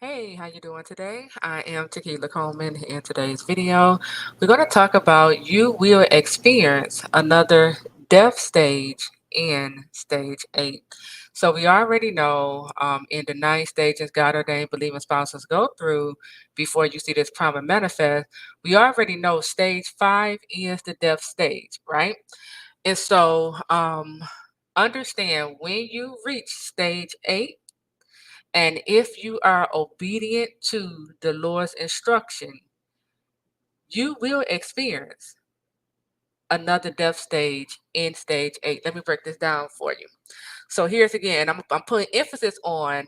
Hey, how you doing today? I am Taquila Coleman. In today's video, we're going to talk about you will experience another death stage in stage 8. So we already know in the 9 stages God ordained believing spouses go through before you see this promise manifest, we already know stage 5 is the death stage, right? And so understand when you reach stage 8, and if you are obedient to the Lord's instruction, you will experience another death stage in stage 8. Let me break this down for you. So here's again, I'm putting emphasis on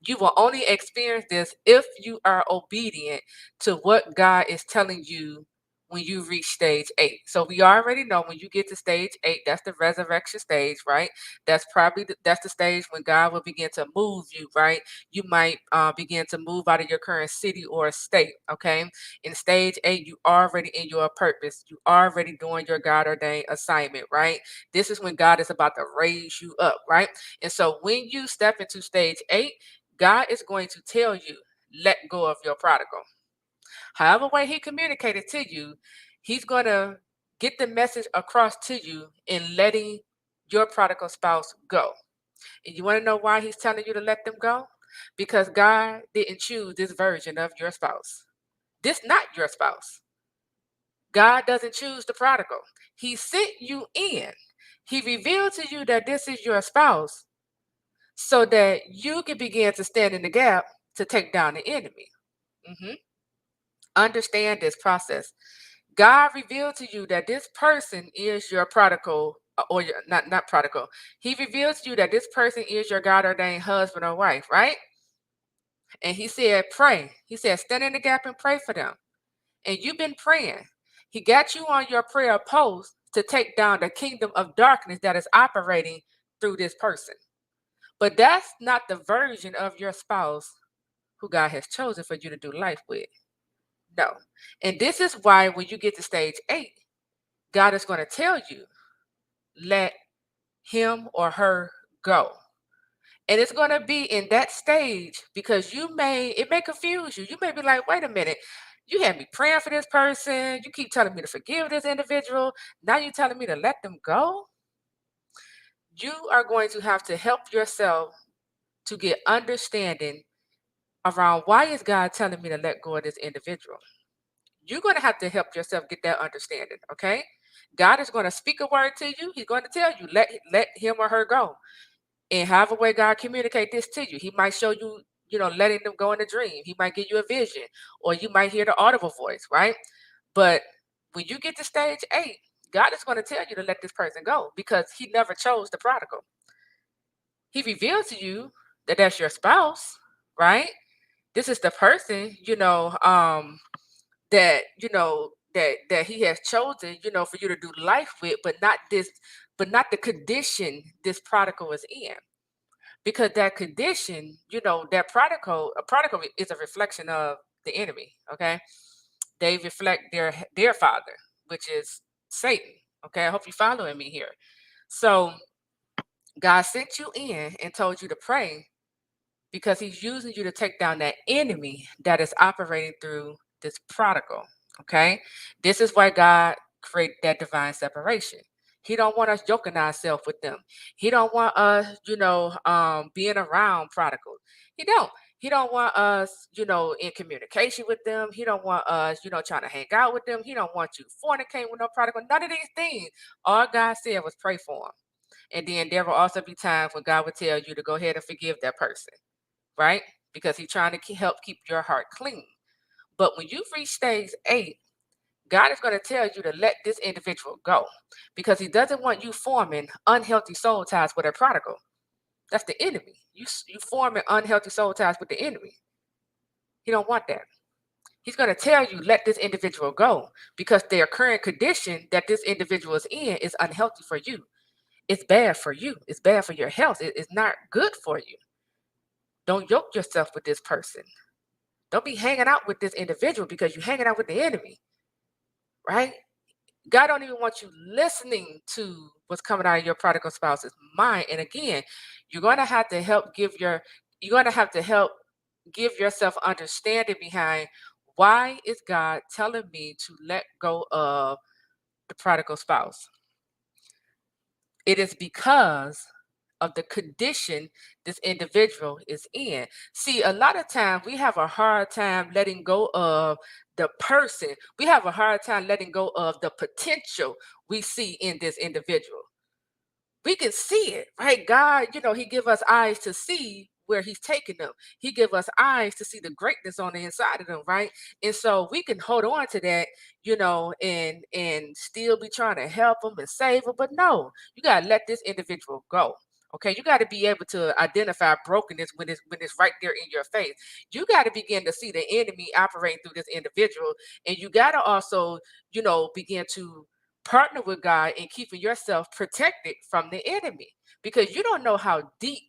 you will only experience this if you are obedient to what God is telling you when you reach stage 8. So we already know when you get to stage 8, that's the resurrection stage, right? That's probably that's the stage when God will begin to move you, right? You might begin to move out of your current city or state, okay? In stage 8, you already in your purpose. You already doing your God ordained assignment, right? This is when God is about to raise you up, right? And so when you step into stage 8, God is going to tell you, let go of your prodigal. However way he communicated to you, he's going to get the message across to you in letting your prodigal spouse go. And you want to know why he's telling you to let them go? Because God didn't choose this version of your spouse. This not your spouse. God doesn't choose the prodigal. He sent you in. He revealed to you that this is your spouse so that you can begin to stand in the gap to take down the enemy. Mhm. Understand this process. God revealed to you that this person is your prodigal, or your, not prodigal. He reveals to you that this person is your God ordained husband or wife, right? And he said, pray. He said, stand in the gap and pray for them. And you've been praying. He got you on your prayer post to take down the kingdom of darkness that is operating through this person. But that's not the version of your spouse who God has chosen for you to do life with. No. And this is why when you get to stage 8, God is going to tell you, let him or her go. And it's going to be in that stage because it may confuse you. You may be like, wait a minute, you had me praying for this person. You keep telling me to forgive this individual. Now you're telling me to let them go. You are going to have to help yourself to get understanding around why is God telling me to let go of this individual. You're going to have to help yourself get that understanding, okay? God is going to speak a word to you. He's going to tell you, let him or her go. And however way God communicate this to you, he might show you, letting them go in a dream. He might give you a vision, or you might hear the audible voice, right? But when you get to stage 8, God is going to tell you to let this person go because he never chose the prodigal. He revealed to you that that's your spouse, right? This is the person, that he has chosen, for you to do life with, but not the condition this prodigal is in. Because that condition, that a prodigal is a reflection of the enemy. Okay, they reflect their father, which is Satan. Okay, I hope you're following me here. So God sent you in and told you to pray because he's using you to take down that enemy that is operating through this prodigal. Okay, this is why God created that divine separation. He don't want us yoking ourselves with them. He don't want us, being around prodigals. He don't. He don't want us, in communication with them. He don't want us, trying to hang out with them. He don't want you fornicating with no prodigal. None of these things. All God said was pray for him. And then there will also be times when God will tell you to go ahead and forgive that person, right? Because he's trying to help keep your heart clean. But when you reach stage 8, God is going to tell you to let this individual go because he doesn't want you forming unhealthy soul ties with a prodigal. That's the enemy. You forming unhealthy soul ties with the enemy. He don't want that. He's going to tell you let this individual go because their current condition that this individual is in is unhealthy for you. It's bad for you. It's bad for your health. It's not good for you. Don't yoke yourself with this person. Don't be hanging out with this individual because you're hanging out with the enemy, right? God don't even want you listening to what's coming out of your prodigal spouse's mind. And again, you're going to have to help give yourself understanding behind why is God telling me to let go of the prodigal spouse. It is because of the condition this individual is in. See, a lot of times we have a hard time letting go of the person. We have a hard time letting go of the potential we see in this individual. We can see it, right? God, he give us eyes to see where he's taking them. He give us eyes to see the greatness on the inside of them, right? And so we can hold on to that, and still be trying to help them and save them. But no, you gotta let this individual go. Okay, you got to be able to identify brokenness when it's right there in your face. You got to begin to see the enemy operating through this individual, and you got to also, begin to partner with God in keeping yourself protected from the enemy, because you don't know how deep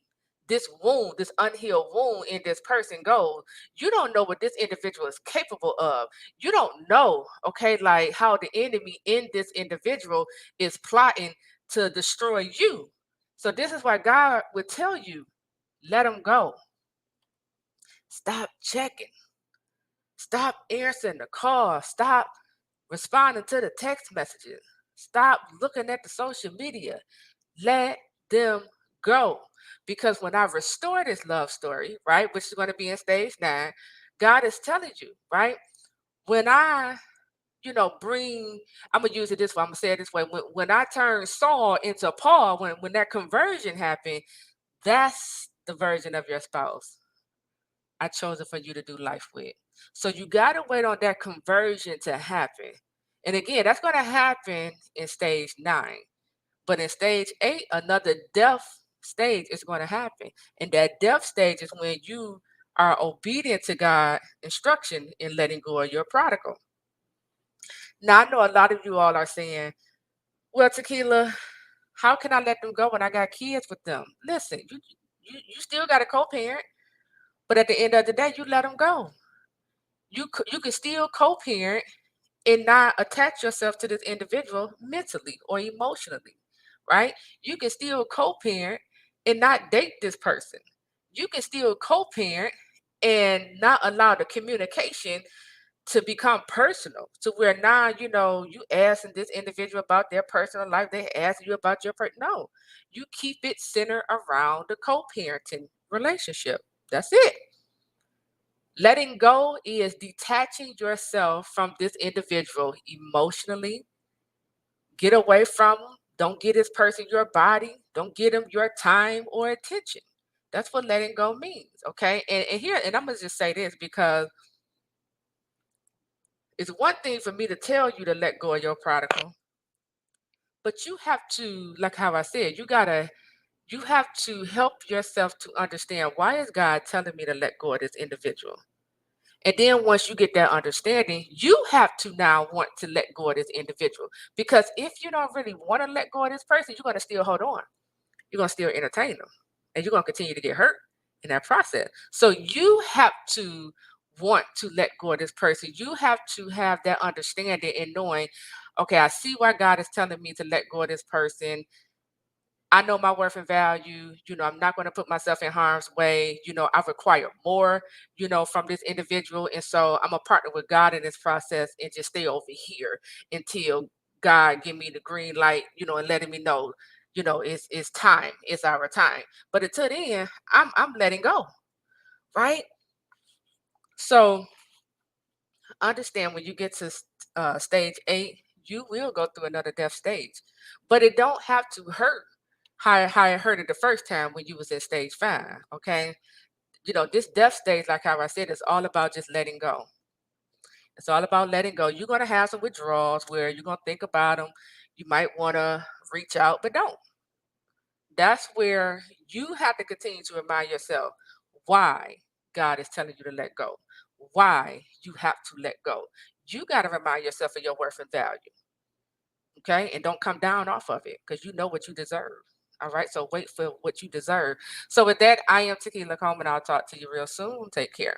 this wound, this unhealed wound in this person goes. You don't know what this individual is capable of. You don't know, okay, like how the enemy in this individual is plotting to destroy you. So this is why God would tell you, let them go. Stop checking. Stop answering the call. Stop responding to the text messages. Stop looking at the social media. Let them go. Because when I restore this love story, right, which is going to be in stage 9, God is telling you, right, when I, bring, I'm going to use it this way, I'm going to say it this way. When I turned Saul into Paul, when that conversion happened, that's the version of your spouse I chose it for you to do life with. So you got to wait on that conversion to happen. And again, that's going to happen in stage 9. But in stage 8, another death stage is going to happen. And that death stage is when you are obedient to God's instruction in letting go of your prodigal. Now, I know a lot of you all are saying, well, Tequila, how can I let them go when I got kids with them? Listen, you still got a co-parent, but at the end of the day, you let them go. You can still co-parent and not attach yourself to this individual mentally or emotionally, right? You can still co-parent and not date this person. You can still co-parent and not allow the communication to become personal, to where now you asking this individual about their personal life, they ask you about your no, you keep it centered around the co-parenting relationship. That's it. Letting go is detaching yourself from this individual emotionally. Get away from them. Don't give this person your body. Don't give them your time or attention. That's what letting go means. Okay. And I'm going to just say this, because it's one thing for me to tell you to let go of your prodigal, but you have to, like how I said, you have to help yourself to understand, why is God telling me to let go of this individual? And then once you get that understanding, you have to now want to let go of this individual. Because if you don't really want to let go of this person, you're going to still hold on. You're going to still entertain them. And you're going to continue to get hurt in that process. So you have to want to let go of this person. You have to have that understanding and knowing, okay, I see why God is telling me to let go of this person. I know my worth and value. I'm not going to put myself in harm's way. I require more, from this individual. And so I'm a partner with God in this process and just stay over here until God give me the green light, and letting me know, it's time. It's our time. But until then, I'm letting go. Right. So understand, when you get to stage 8, you will go through another death stage, but it don't have to hurt how it hurted the first time when you was at stage 5. Okay, this death stage, like how I said, is all about just letting go. It's all about letting go. You're gonna have some withdrawals where you're gonna think about them. You might want to reach out, but don't. That's where you have to continue to remind yourself why God is telling you to let go, why you have to let go. You got to remind yourself of your worth and value, okay? And don't come down off of it, because you know what you deserve. All right, so wait for what you deserve. So with that, I am Taquila Coleman. I'll talk to you real soon. Take care.